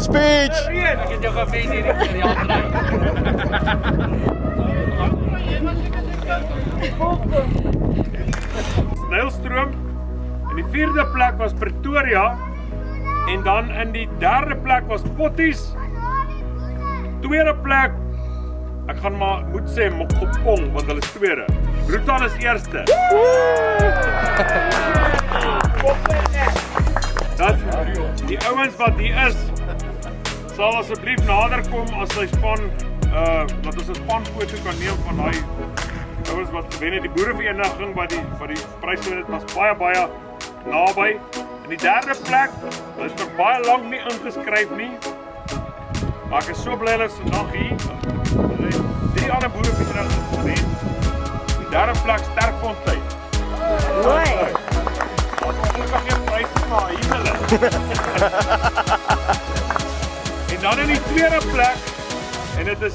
Speech! Ek het jou gewen hierdie keer, ja, Nylstroom. In die 4de plek was Pretoria. En dan in die 3de plek was Potties. 2de plek, ek gaan maar moet sê Mokopong, want hulle is 2de. Rutan is 1ste. Dat die ouens wat hier is, sal asseblief nader kom as sy span, dat ons 'n spanfoto kan neem van daai ouens wat gewen het. Die boerevereniging wat die prys gewen het, was baie naby. In die 3de plek, hulle is nog baie lank nie ingeskryf nie. Maar ek is so bly hulle is vandag hier. Hulle het 3 ander boereverenigings gewen. Die 3de plek Sterkfontein. Mooi. Ons kan geen pryse maar hier hulle. En dan in die 2de plek, en dit is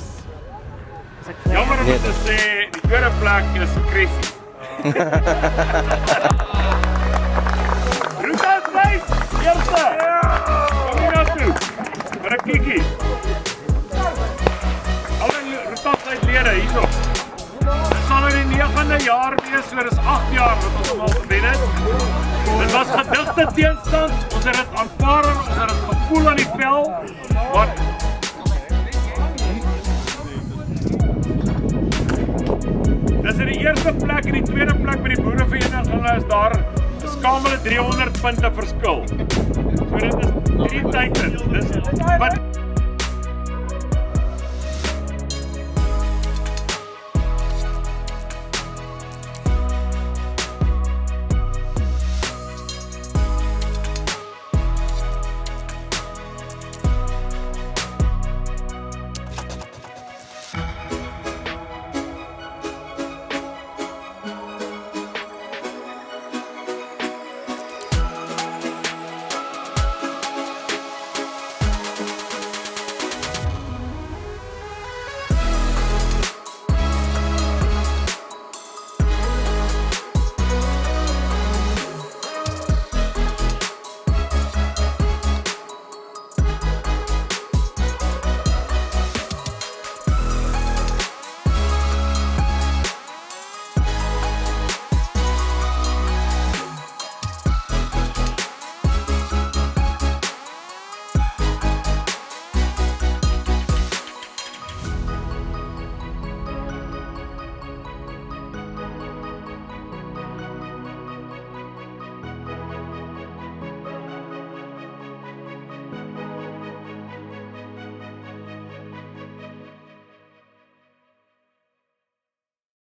jammer om te sê, die 2de plek is Cressie. Ruta Vryf, eerste! Kom hier na toe, vir 'n kiekie. Alle Ruta Vryf lede, hierso. Dit sal nou die 9de jaar wees, so dis 8 jaar wat ons al gewen het. Dit was gedigte teenstand, ons het dit aanvaar, ons het dit gevoel aan die vel, wat dis in die 1ste plek en die 2de plek by die boerevereniging is daar 'n skamele 300 punte verskil. So dit is 3 teikens. Dis wat